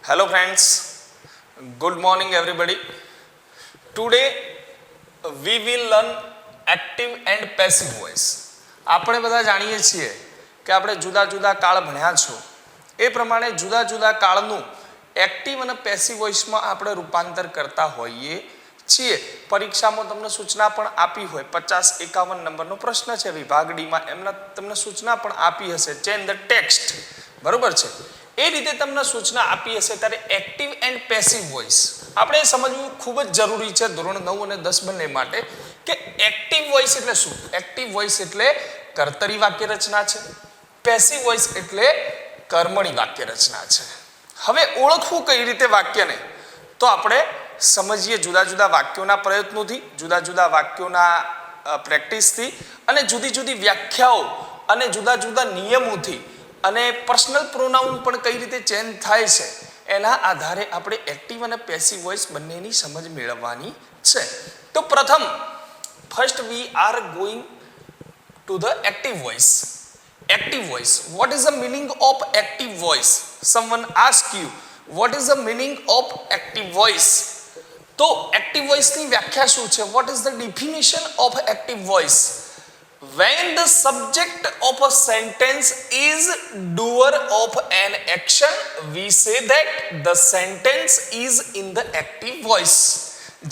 Hello friends, good morning everybody. Today we will learn active and passive voice. આપણે બધા જાણીએ છીએ કે આપણે જુદા જુદા કાળ ભણ્યા છો એ પ્રમાણે જુદા જુદા કાળનું એક્ટિવ અને પેસિવ વોઇસમાં આપણે રૂપાંતર કરતા હોઈએ છીએ. પરીક્ષામાં તમને સૂચના પણ આપી હોય 50-51 નંબરનો પ્રશ્ન છે વિભાગ ડીમાં, એમના તમને સૂચના પણ આપી હશે ચેન્જ ધ ટેક્સ્ટ, બરોબર છે. એ રીતે તમને સૂચના આપી હશે ત્યારે એક્ટિવ એન્ડ પેસિવ વોઇસ આપણે સમજવું ખૂબ જ જરૂરી છે ધોરણ 9 અને 10 બંને માટે કે એક્ટિવ વોઇસ એટલે શું. એક્ટિવ વોઇસ એટલે કર્તરી વાક્ય રચના છે, પેસિવ વોઇસ એટલે કર્મણી વાક્ય રચના છે. હવે ઓળખવું કઈ રીતે વાક્યને, તો આપણે સમજીએ જુદા જુદા વાક્યોના પ્રયત્નોથી, જુદા જુદા વાક્યોના પ્રેક્ટિસથી અને જુદી જુદી વ્યાખ્યાઓ અને જુદા જુદા નિયમોથી અને પર્સનલ પ્રોનાઉન પણ કઈ રીતે ચેન્જ થાય છે એના આધારે આપણે એક્ટિવ અને પેસિવ વોઇસ બંનેની સમજ મેળવવાની છે. તો પ્રથમ first we are going to the active voice. Active voice, what is the meaning of active voice? Someone ask you what is the meaning of active voice? તો એક્ટિવ વોઇસની વ્યાખ્યા શું છે? What is the definition of active voice? When the subject of a sentence is doer of an action, we say that the sentence is in the active voice.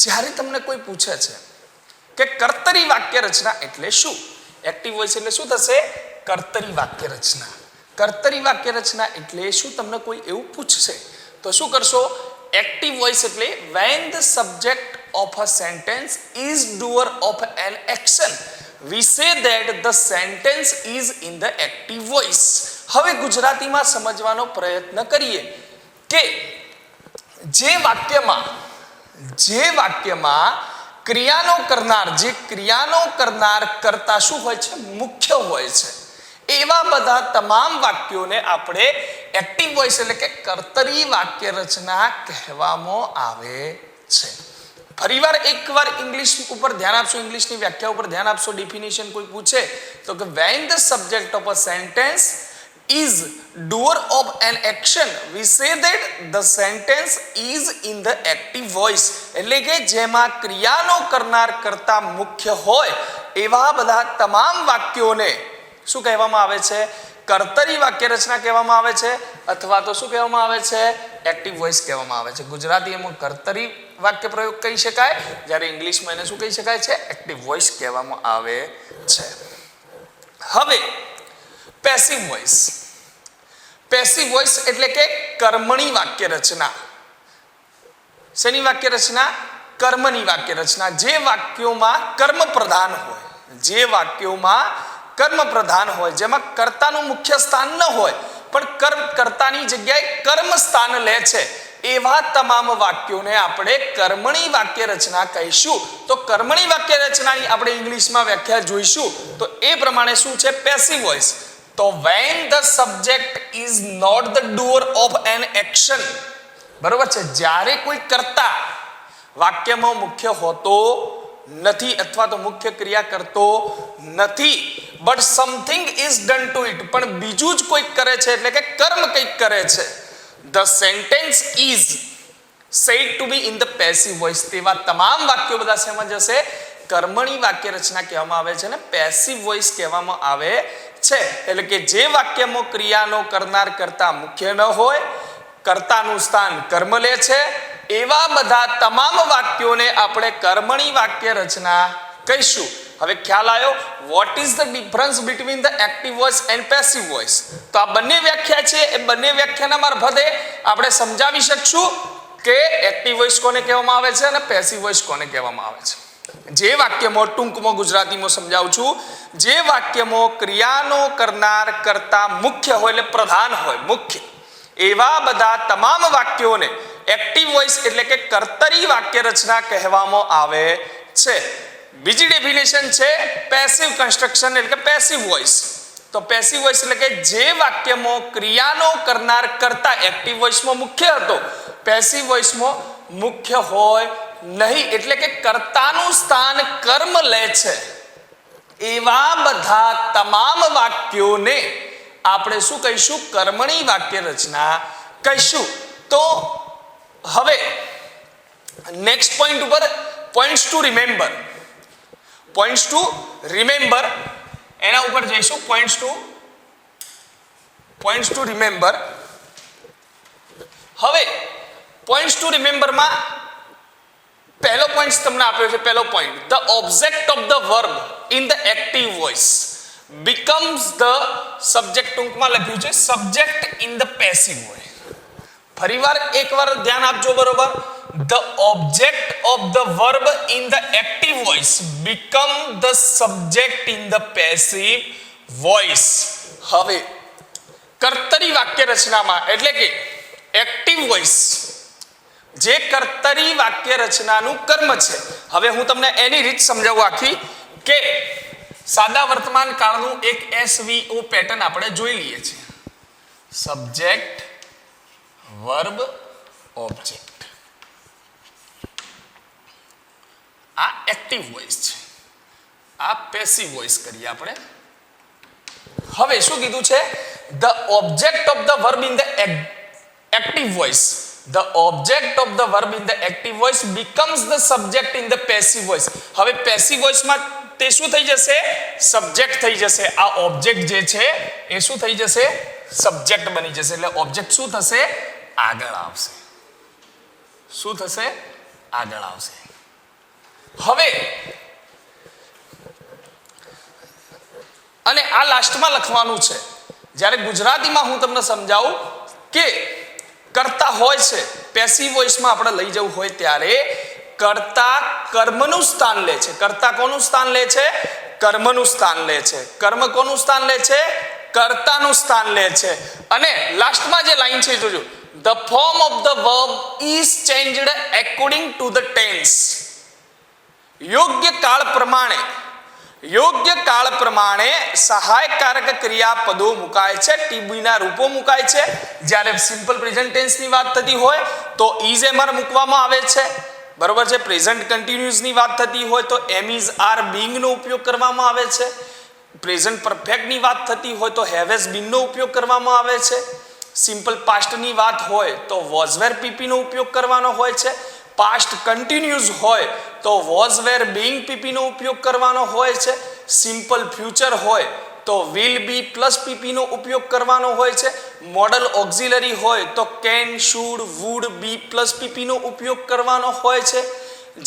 જ્યારે તમને કોઈ પૂછે છે કે કર્તરી વાક્ય રચના એટલે શું, એક્ટિવ વોઇસ એટલે શું થશે? કર્તરી વાક્ય રચના. કર્તરી વાક્ય રચના એટલે શું તમને કોઈ એવું પૂછશે તો શું કરશો? એક્ટિવ વોઇસ એટલે when the subject of a sentence is doer of an action, we say that the sentence is in the active voice. હવે ગુજરાતીમાં સમજવાનો પ્રયત્ન કરીએ કે જે વાક્યમાં ક્રિયાનો કરનાર કરતા શું હોય છે? મુખ્ય હોય છે. એવા બધા તમામ વાક્યોને આપણે એક્ટિવ વોઇસ એટલે કે કર્તરી વાક્ય રચના કહેવામાં આવે છે. ફરીવાર એકવાર ઇંગ્લિશ ઉપર ધ્યાન આપશો, ઇંગ્લિશની વ્યાખ્યા ઉપર ધ્યાન આપશો. ડેફિનેશન કોઈ પૂછે તો કે when the subject of a sentence is doer of an action, we say that the sentence is in the active voice. એટલે કે જેમાં ક્રિયાનો કરનાર કરતા મુખ્ય હોય એવા બધા તમામ વાક્યોને શું કહેવામાં આવે છે? કર્તરી વાક્ય રચના કહેવામાં આવે છે, અથવા તો શું કહેવામાં આવે છે? એક્ટિવ વોઇસ કહેવામાં આવે છે. ગુજરાતીમાં કર્તરી વાક્ય પ્રયોગ કહી શકાય, જ્યારે ઇંગ્લિશમાં એને શું કહી શકાય છે? એક્ટિવ વોઇસ કહેવામાં આવે છે. હવે પેસિવ વોઇસ. પેસિવ વોઇસ એટલે કે કર્મણી વાક્ય રચના. શેની વાક્ય રચના? કર્મની વાક્ય રચના. જે વાક્યોમાં કર્મ પ્રધાન હોય, જેમાં કર્તાનું મુખ્ય સ્થાન ન હોય પણ કર્તાની જગ્યાએ કર્મ સ્થાન લે છે એવા તમામ વાક્યોને આપણે કર્મણી વાક્ય રચના કહીશું. તો કર્મણી વાક્ય રચનાની આપણે ઇંગ્લિશમાં વ્યાખ્યા જોઈશું. તો એ પ્રમાણે શું છે પેસિવ વોઇસ? તો when the subject is not the doer of an action, બરોબર છે, જ્યારે કોઈ કર્તા વાક્યમાં મુખ્ય હોતો નથી અથવા તો મુખ્ય ક્રિયા કરતો નથી, but something is done to it, પણ બીજું જ કોઈક કરે છે એટલે કે કર્મ કંઈક કરે છે, the sentence is said to be in the passive voice. તેવા તમામ વાક્યો બધા શેમાં જશે? કર્મણી વાક્ય રચના કહેવામાં આવે છે ને પેસિવ વોઇસ કહેવામાં આવે છે. એટલે કે જે વાક્યમાં ક્રિયાનો કરનાર કરતા મુખ્ય ન હોય, કર્તાનું સ્થાન કર્મ લે છે એવા બધા તમામ વાક્યોને આપણે કર્મણી વાક્ય રચના કહીશું. હવે ખ્યાલ આવ્યો what is the difference between the active voice and passive voice? તો આ બંને વ્યાખ્યા છે, એ બંને વ્યાખ્યાના મારફતે આપણે સમજાવી શકશું કે એક્ટિવ વોઇસ કોને કહેવામાં આવે છે અને પેસિવ વોઇસ કોને કહેવામાં આવે છે. જે વાક્યમાં, ટૂંકમાં ગુજરાતીમાં સમજાવું છું, જે વાક્યમાં ક્રિયાનો કરનાર કરતા મુખ્ય હોય એટલે પ્રધાન હોય, મુખ્ય, એવા બધા તમામ વાક્યોને એક્ટિવ વોઇસ એટલે કે કર્તરી વાક્ય રચના કહેવામાં આવે છે. બીજી ડેફિનેશન છે પેસિવ કન્સ્ટ્રક્શન એટલે કે પેસિવ વોઇસ. તો પેસિવ વોઇસ એટલે કે જે વાક્યમાં ક્રિયાનો કરનાર કરતા એક્ટિવ વોઇસમાં મુખ્ય હતો, પેસિવ વોઇસમાં મુખ્ય હોય નહીં, એટલે કે કર્તાનું સ્થાન કર્મ લે છે એવા બધા તમામ વાક્યોને આપણે શું કહીશું? કર્મણી વાક્ય રચના કહીશું. તો તો હવે નેક્સ્ટ પોઈન્ટ ઉપર પોઈન્ટ્સ ટુ રિમેમ્બર એના ઉપર જઈશું. Points to remember. હવે પોઈન્ટ્સ ટુ રિમેમ્બરમાં પહેલો પોઈન્ટ તમને આપ્યો છે. પહેલો point, the object of the verb in the active voice becomes the subject. ટૂંકમાં લખ્યું છે subject in the passive voice. ફરીવાર એકવાર ધ્યાન આપજો. બરોબર, the object of the verb in the active voice become the subject in the passive voice. હવે કર્તરી વાક્ય રચનામાં એટલે કે એક્ટિવ વોઇસ જે કર્તરી વાક્ય રચનાનું કર્મ છે. હવે હું તમને એની રીત સમજાવું આખી કે સાદા વર્તમાન કાળનું એક SVO પેટર્ન આપણે જોઈ લઈએ છીએ. Subject, verb, object. આ એક્ટિવ વોઇસ છે, આ પેસિવ વોઇસ કરીએ આપણે. હવે શું કીધું છે? The object of the verb in the active voice, the object of the verb in the active voice becomes the subject in the passive voice. હવે પેસિવ વોઇસમાં તે શું થઈ જશે? સબ્જેક્ટ થઈ જશે. આ ઓબ્જેક્ટ જે છે એ શું થઈ જશે? સબ્જેક્ટ બની જશે. એટલે ઓબ્જેક્ટ શું થશે? આગળ આવશે. શું થશે? આગળ આવશે. હવે અને આ લાસ્ટમાં લખવાનું છે. જ્યારે ગુજરાતીમાં હું તમને સમજાવું કે કર્તા હોય છે, પેસિવ વોઇસમાં આપણે લઈ જવું હોય ત્યારે કર્તા કર્મનું સ્થાન લે છે. કર્તા કોનું સ્થાન લે છે? કર્મનું સ્થાન લે છે. કર્મ કોનું સ્થાન લે છે? કર્તાનું સ્થાન લે છે. અને લાસ્ટમાં જે લાઈન છે જોજો, the form of the verb is changed according to the tense. યોગ્ય કાળ પ્રમાણે સહાયકારક ક્રિયાપદો મુકાય છે, ટીબીના રૂપો મુકાય છે. જ્યારે સિમ્પલ પ્રેઝન્ટ ટેન્સની વાત થતી હોય તો ઇઝ એમ આર મૂકવામાં આવે છે. બરોબર છે. પ્રેઝન્ટ કન્ટિન્યુઅસની વાત થતી હોય તો એમ ઇઝ આર બીંગનો ઉપયોગ કરવામાં આવે છે. પ્રેઝન્ટ પરફેક્ટની વાત થતી હોય તો હેવ હેઝ બીનનો ઉપયોગ કરવામાં આવે છે. સિમ્પલ પાસ્ટની વાત હોય તો વોઝ વેર પીપીનો ઉપયોગ કરવાનો હોય છે. પાસ્ટ કન્ટિન્યુઅસ હોય તો વોઝ વેર બીંગ પીપીનો ઉપયોગ કરવાનો હોય છે. સિમ્પલ ફ્યુચર હોય તો વિલ બી પ્લસ પીપીનો ઉપયોગ કરવાનો હોય છે. મોડલ ઓક્ઝિલરી હોય તો can, should, would, be plus પીપીનો ઉપયોગ કરવાનો હોય છે.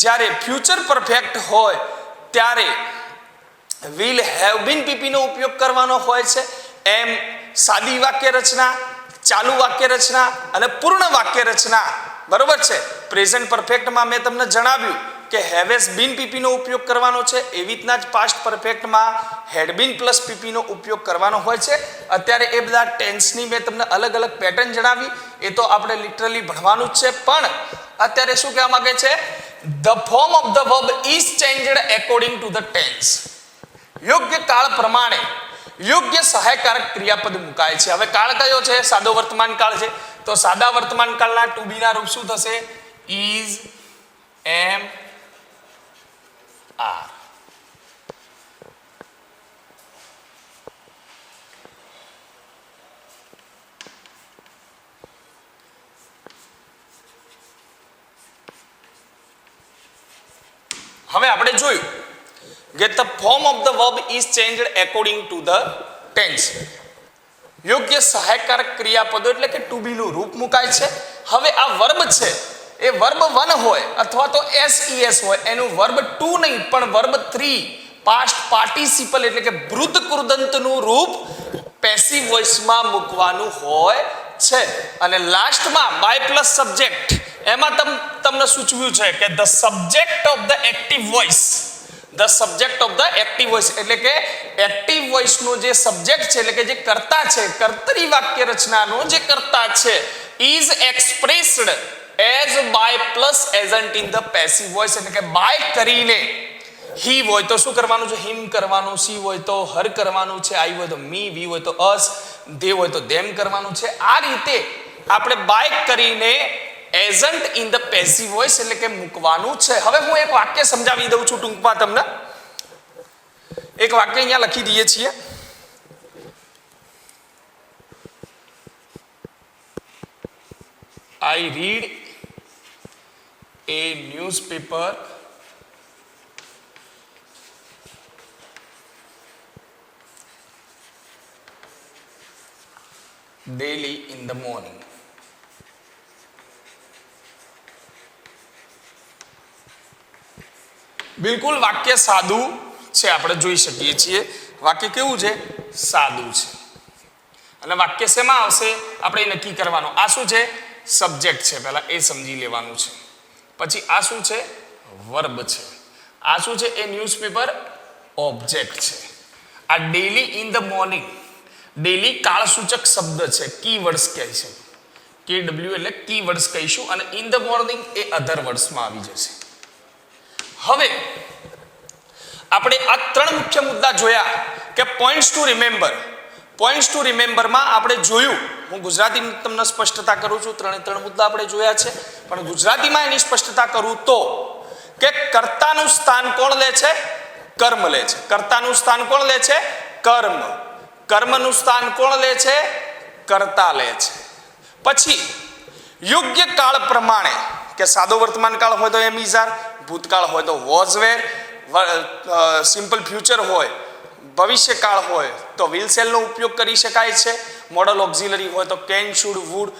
જ્યારે ફ્યુચર પરફેક્ટ હોય ત્યારે વિલ હેવ બીન પીપીનો ઉપયોગ કરવાનો હોય છે. એમ સાદી વાક્ય રચના, ચાલુ વાક્ય રચના અને પૂર્ણ વાક્ય રચના. બરોબર છે. પ્રેઝન્ટ પરફેક્ટમાં મેં તમને જણાવ્યું કે હેવ હેઝ બીન પીપીનો ઉપયોગ કરવાનો છે. એવી રીતના જ પાસ્ટ પરફેક્ટમાં હેડ બીન પ્લસ પીપીનો ઉપયોગ કરવાનો હોય છે. અત્યારે એ બધા ટેન્સની મેં તમને અલગ અલગ પેટર્ન જણાવી, એ તો આપણે લિટરલી ભણવાનું જ છે. પણ અત્યારે શું કહેવા માંગે છે? The form of the verb is changed according to the tense. યોગ્ય કાળ પ્રમાણે યોગ્ય સહાયકારક ક્રિયાપદ મુકાય છે. હવે કાળ કયો છે? સાદો વર્તમાન કાળ છે. તો સાદા વર્તમાન કાળના ટુ બી ના રૂપ શું થશે? Is, am, are. હવે આપણે જોયું કે the form of the verb is changed according to the tense. યોગ્ય સહાયકારક ક્રિયાપદો એટલે કે ટુ બી નું રૂપ મુકાય છે. હવે આ વર્બ છે એ વર્બ 1 હોય અથવા તો SES હોય, એનું વર્બ 2 નહીં પણ વર્બ 3 પાસ્ટ પાર્ટિસિપલ એટલે કે વૃદ્ધ કૃદંતનું રૂપ પેસિવ વોઇસમાં મૂકવાનું હોય છે. અને લાસ્ટમાં બાય પ્લસ સબ્જેક્ટ, એમાં તમને સૂચવ્યું છે કે the subject of the active voice, the subject of the active voice એટલે કે એક્ટિવ વોઇસનો જે સબ્જેક્ટ છે એટલે કે જે કર્તા છે, કર્તરી વાક્ય રચનાનો જે કર્તા છે, is expressed as by plus agent in the passive voice. એટલે કે બાય કરીને હી હોય તો શું કરવાનું છે? હિમ કરવાનું. સી હોય તો હર કરવાનું છે. આઈ હોય તો મી, વી હોય તો અસ, દે હોય તો ધેમ કરવાનું છે. આ રીતે આપણે બાય કરીને agent in the passive voice એટલે કે મૂકવાનું છે. હવે હું એક વાક્ય સમજાવી દઉં છું ટૂંકમાં તમને. એક વાક્ય અહીંયા લખી દઈએ છીએ. I read a newspaper daily in the morning. બિલકુલ વાક્ય સાદું છે, આપણે જોઈ શકીએ છીએ વાક્ય કેવું છે, સાદું છે. અને વાક્ય શેમાં આવશે આપણે નક્કી કરવાનું. આ શું છે, સબ્જેક્ટ છે, પહેલા એ સમજી લેવાનું છે. પછી આ શું છે, વર્બ છે. આ શું છે, એ ન્યૂઝપેપર ઓબ્જેક્ટ છે. આ daily in the morning, daily કાળસૂચક શબ્દ છે, કીવર્ડ્સ કહે છે. KW એટલે કીવર્ડ્સ કહીશું, અને ઇન ધ મોર્નિંગ એ અધર વર્ડ્સમાં આવી જશે. હવે આપણે આ ત્રણ મુખ્ય મુદ્દા જોયા કે points to remember. Points to રિમેમ્બરમાં આપણે જોયું, હું ગુજરાતીમાં તમને સ્પષ્ટતા કરું છું, ત્રણ મુદ્દા આપણે જોયા છે, પણ ગુજરાતીમાં એની સ્પષ્ટતા કરું તો કે કર્તાનું સ્થાન કોણ લે છે, કર્મ લે છે. કર્તાનું સ્થાન કોણ લે છે, કર્મ. કર્મનું સ્થાન કોણ લે છે, કર્તા લે છે. પછી યોગ્ય કાળ પ્રમાણે, કે સાદો વર્તમાન કાળ હોય તો એમ ઇઝ આર, ભૂતકાળ હોય તો વોઝ વેર, સિમ્પલ ફ્યુચર હોય, ભવિષ્યકાળ હોય તો વિલ સેલનો ઉપયોગ કરી શકાય છે. મોડલ ઓક્ઝિલરી હોય તો કેન, શુડ, વુડ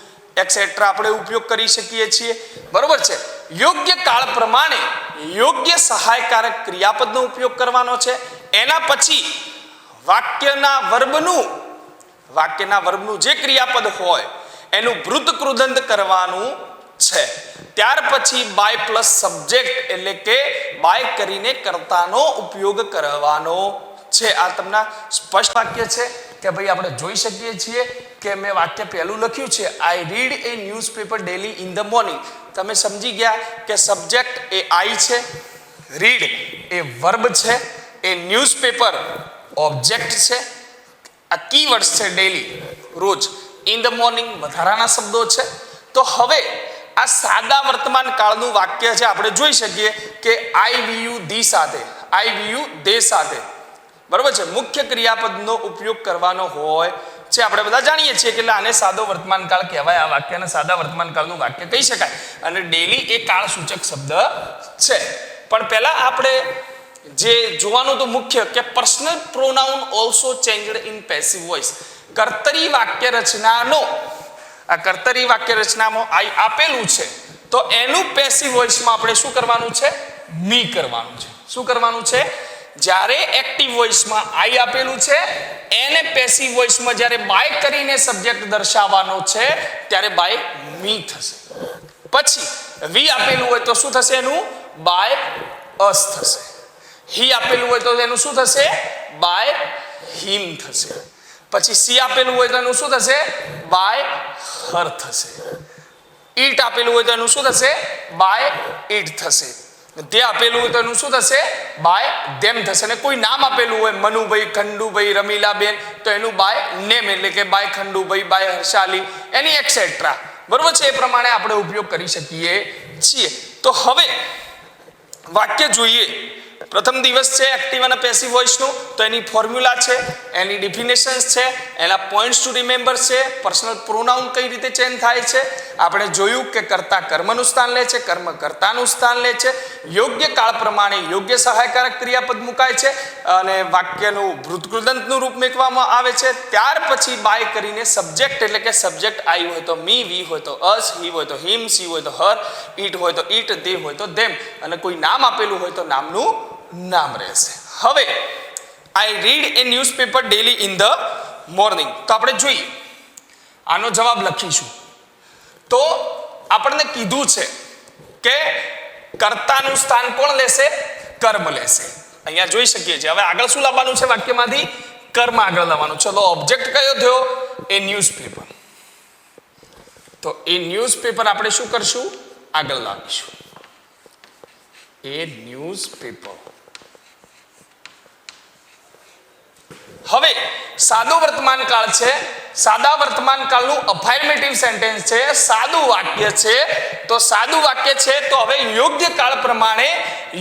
એક્સેટ્રા આપણે ઉપયોગ કરી શકીએ છીએ. બરોબર છે. યોગ્ય કાળ પ્રમાણે યોગ્ય સહાયકારક ક્રિયાપદનો ઉપયોગ કરવાનો છે. એના પછી વાક્યના વર્બનું જે ક્રિયાપદ હોય એનું વૃદ્ધ કૃદંત કરવાનું છે. ત્યાર પછી બાય પ્લસ સબ્જેક્ટ એટલે કે બાય કરીને કર્તાનો ઉપયોગ કરવાનો છે. આ તમને સ્પષ્ટ વાક્ય છે કે ભાઈ આપણે જોઈ શકીએ છીએ કે મેં વાક્ય પહેલું લખ્યું છે, આઈ read A newspaper daily in the morning. તમે સમજી ગયા કે સબ્જેક્ટ એ આઈ છે, રીડ એ વર્બ છે, એ ન્યૂઝપેપર ઓબ્જેક્ટ છે, આ કીવર્ડ્સ છે ડેલી રોજ, ઇન ધ મોર્નિંગ વધારાના શબ્દો છે. તો હવે આ સાદા વર્તમાન કાળનું વાક્ય છે, આપણે જોઈ શકીએ કે આઈ વીયુ ધી સાથે, આઈ વીયુ દે સાથે, બરોબર છે, મુખ્ય ક્રિયાપદનો ઉપયોગ કરવાનો હોય છે. આપણે બધા જાણીએ છીએ કે આને સાદો વર્તમાન કાળ કહેવાય. આ વાક્યને સાદા વર્તમાન કાળનું વાક્ય કહી શકાય. અને ડેલી એ કાળ સૂચક શબ્દ છે. પણ પહેલા આપણે જે જોવાનું તો મુખ્ય કે personal pronoun also changed in passive voice. કર્તરી વાક્ય રચનાનો, આ કર્તરી વાક્ય રચનામાં આઈ આપેલું છે તો એનું પેસિવ વોઇસમાં આપણે શું કરવાનું છે, મી કરવાનું છે. શું કરવાનું છે, જ્યારે એક્ટિવ વોઇસમાં આઈ આપેલું છે એને પેસિવ વોઇસમાં જ્યારે બાય કરીને સબ્જેક્ટ દર્શાવવાનો છે ત્યારે બાય મી થશે. પછી વી આપેલું હોય તો શું થશે, એનું બાય અસ થશે. હી આપેલું હોય તો એનું શું થશે, બાય હિમ થશે. પછી સી આપેલું હોય તો એનું શું થશે, બાય હર થશે. ઈટ આપેલું હોય તો એનું શું થશે, બાય ઈટ થશે. તે આપેલું હોય તો એનું શું થશે, બાય ધેમ થશે. અને કોઈ નામ આપેલું હોય, મનુભાઈ, ખંડુભાઈ, રમીલાબેન, તો એનું બાય નેમ એટલે કે બાય ખંડુભાઈ, બાય હર્ષાલી, એની એક્સેટ્રા. બરોબર છે. એ પ્રમાણે આપણે ઉપયોગ કરી શકીએ છીએ. તો હવે વાક્ય જોઈએ. પ્રથમ દિવસ છે એક્ટિવ અને પેસિવ વોઇસનું, તો એની ફોર્મ્યુલા છે, એની ડિફિનેશન્સ છે, એના પોઈન્ટ્સ ટુ રિમેમ્બર છે, પર્સનલ પ્રોનાઉન કઈ રીતે ચેન્જ થાય છે. આપણે જોયું કે કર્તા કર્મનું સ્થાન લે છે, કર્મ કર્તાનું સ્થાન લે છે, યોગ્ય કાળ પ્રમાણે યોગ્ય સહાયકારક ક્રિયાપદ મુકાય છે અને વાક્યનું વૃત્તકૃદંતનું રૂપ મૂકવામાં આવે છે. ત્યાર પછી બાય કરીને સબ્જેક્ટ એટલે કે સબ્જેક્ટ આઈ હોય તો મી, વી હોય તો અસ, હી હોય તો હિમ, સી હોય તો હર, ઈટ હોય તો ઈટ, દે હોય તો ધેમ, અને કોઈ નામ આપેલું હોય તો નામનું નામ રહેશે. હવે આઈ read A newspaper daily in the morning. તો આપણે જોઈએ, આનો જવાબ લખીશું. તો આપણને કીધું છે કે કર્તાનું સ્થાન કોણ લેશે, કર્મ લેશે. અહીંયા જોઈ શકીએ છીએ. હવે આગળ શું લાવવાનું છે, વાક્યમાંથી કર્મ આગળ લાવવાનું. ચલો, ઓબ્જેક્ટ કયો થયો, એ ન્યૂઝપેપર. તો એ ન્યૂઝપેપર આપણે શું કરશું, આગળ લાવીશું. એ ન્યૂઝપેપર. હવે સાદો વર્તમાન કાળ છે, સાદા વર્તમાન કાળનું અફર્મેટિવ સેન્ટેન્સ છે, સાદું વાક્ય છે. તો સાદું વાક્ય છે તો હવે યોગ્ય કાળ પ્રમાણે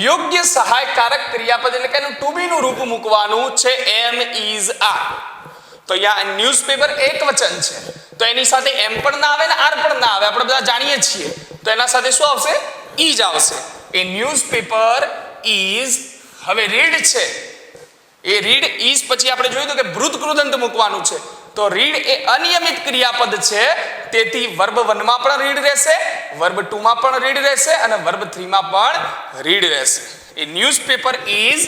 યોગ્ય સહાયકારક ક્રિયાપદ એટલે કે એનું ટુ બી નું રૂપ મૂકવાનું છે, એમ, ઇઝ, આર. તો અહીંયા ન્યૂઝપેપર એક વચન છે તો એની સાથે એમ પણ ના આવે ને આર પણ ના આવે, આપણે બધા જાણીએ છીએ. તો એના સાથે શું આવશે? ઇઝ આવશે. એ ન્યૂઝપેપર ઇઝ, હવે રીડ છે એ રીડ ઇઝ પછી આપણે જોયું કે ભૂત કૃદંત મૂકવાનું છે. તો રીડ એ અનિયમિત ક્રિયાપદ છે, તેથી વર્બ 1 માં પણ રીડ રહેશે, વર્બ 2 માં પણ રીડ રહેશે અને વર્બ 3 માં પણ રીડ રહેશે. એ ન્યૂઝપેપર ઇઝ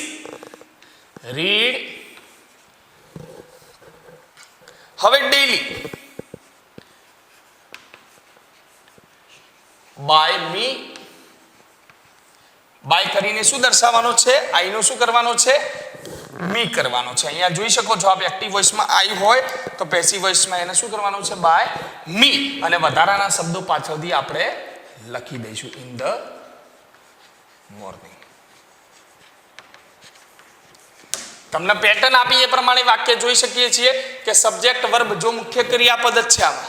રીડ. હવે ડેલી બાય મી, બાય કરીને શું દર્શાવવાનો છે? આઈ નો શું કરવાનો છે? મી કરવાનો છે. અહીંયા જોઈ શકો છો આપ એક્ટિવ વોઇસમાં આઈ હોય તો પેસિવ વોઇસમાં એને શું કરવાનું છે? By me. અને વધારાના શબ્દો પાછળથી આપણે લખી દઈશું ઇન ધ મોર્નિંગ. તમને પેટર્ન આપી એ પ્રમાણે વાક્ય જોઈ શકીએ છીએ કે સબ્જેક્ટ વર્બ જો મુખ્ય ક્રિયાપદ જ છે આમાં,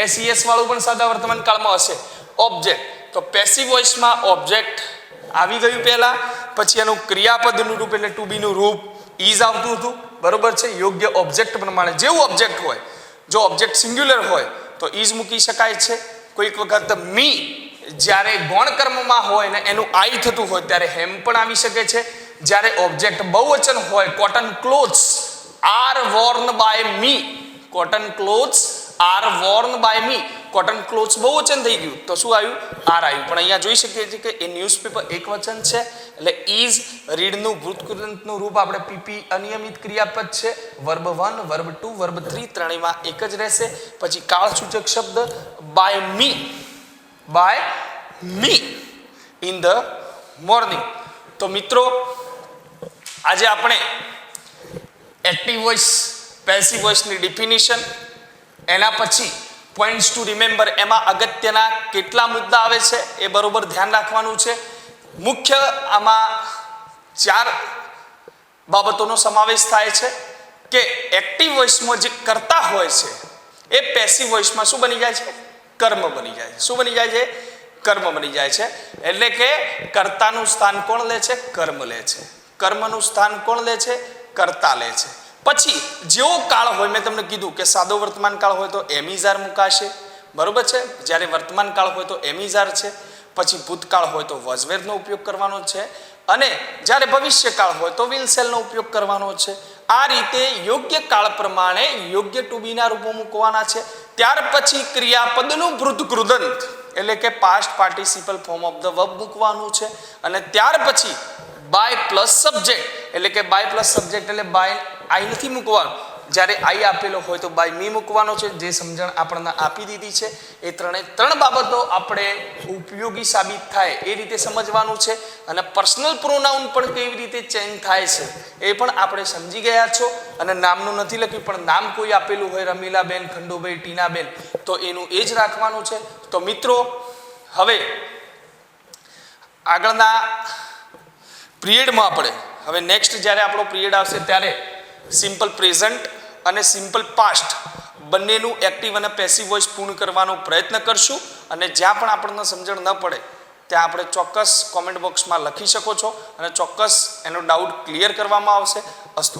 એસઈએસ વાળું પણ સાદા વર્તમાન કાળમાં હશે. ઓબ્જેક્ટ તો પેસિવ વોઇસમાં ઓબ્જેક્ટ આવી ગયું પહેલા, પછી એનું ક્રિયાપદનું રૂપ એટલે ટુ બી નું રૂપ ઇઝ આવતું હતું, બરોબર છે. યોગ્ય ઓબ્જેક્ટ પ્રમાણે જેવું ઓબ્જેક્ટ હોય, જો ઓબ્જેક્ટ સિંગ્યુલર હોય તો ઇઝ મૂકી શકાય છે. કોઈક વખત મી જ્યારે ગૌણ કર્મમાં હોય ને એનું આઈ થતું હોય ત્યારે હેમ પણ આવી શકે છે. જ્યારે ઓબ્જેક્ટ બહુવચન હોય, cotton clothes are worn by me, cotton clothes are worn by me, cotton clothes બહુવચન થઈ ગયું તો શું આવ્યું? આર આવ્યું. પણ અહીંયા જોઈ શકીએ છીએ કે એ ન્યૂઝપેપર એક વચન છે એટલે ઇઝ રીડનું ભૂતકૃદંતનું રૂપ આપણે પીપી અનિયમિત ક્રિયાપદ છે. વર્બ 1, વર્બ 2, વર્બ 3 ત્રણેયમાં એક જ રહેશે. પછી કાળસૂચક શબ્દ by me, by me in the morning. તો મિત્રો આજે આપણે એક્ટિવ વોઇસ, પેસિવ વોઇસની ડિફિનિશન, એના પછી પોઈન્ટ્સ ટુ રિમેમ્બર, એમાં અગત્યના કેટલા મુદ્દા આવે છે એ બરોબર ધ્યાન રાખવાનું છે. મુખ્ય આમાં 4 બાબતોનો સમાવેશ થાય છે કે એક્ટિવ વોઇસમાં જે કર્તા હોય છે એ પેસિવ વોઇસમાં શું બની જાય છે? કર્મ બની જાય છે. શું બની જાય છે? કર્મ બની જાય છે. એટલે કે કર્તાનું સ્થાન કોણ લે છે? કર્મ લે છે. કર્મનું સ્થાન કોણ લે છે? કર્તા લે છે. પછી જેવો કાળ હોય, મેં તમને કીધું કે સાદો વર્તમાન કાળ હોય તો એમિઝાર મુકાશે, બરોબર છે. જ્યારે વર્તમાન કાળ હોય તો એમિઝાર છે. પછી ભૂતકાળ હોય તો વોઝવેરનો ઉપયોગ કરવાનો છે અને જ્યારે ભવિષ્યકાળ હોય તો વિલ શેલનો ઉપયોગ કરવાનો છે. આ રીતે યોગ્ય કાળ પ્રમાણે યોગ્ય ટુ બીના રૂપો મૂકવાના છે. ત્યાર પછી ક્રિયાપદનું ભૂતકૃદંત એટલે કે past participle form of the verb મૂકવાનું છે. અને ત્યાર પછી બાય પ્લસ સબ્જેક્ટ એટલે કે બાય પ્લસ સબ્જેક્ટ એટલે બાય આઈ નથી મૂકવાનું. જ્યારે આઈ આપેલો હોય તો બાય મી મૂકવાનો છે. જે સમજણ આપણને આપી દીધી છે એ ત્રણ બાબતો આપણે ઉપયોગી સાબિત થાય એ રીતે સમજવાનું છે. અને પર્સનલ પ્રોનાઉન પણ કેવી રીતે ચેન્જ થાય છે એ પણ આપણે સમજી ગયા છો. અને નામનું નથી લખ્યું પણ નામ કોઈ આપેલું હોય, રમીલાબેન, ખંડુભાઈ, ટીનાબેન, તો એનું એ જ રાખવાનું છે. તો મિત્રો હવે આગળના પિરિયડમાં આપણે હવે નેક્સ્ટ જ્યારે આપણો પિરિયડ આવશે ત્યારે સિમ્પલ પ્રેઝન્ટ અને સિમ્પલ પાસ્ટ બંનેનું એક્ટિવ અને પેસિવ વોઇસ પૂર્ણ કરવાનો પ્રયત્ન કરશું. અને જ્યાં પણ આપણને સમજણ ન પડે ત્યાં આપણે ચોક્કસ કોમેન્ટ બોક્સમાં લખી શકો છો અને ચોક્કસ એનો ડાઉટ ક્લિયર કરવામાં આવશે. અસ્તુ.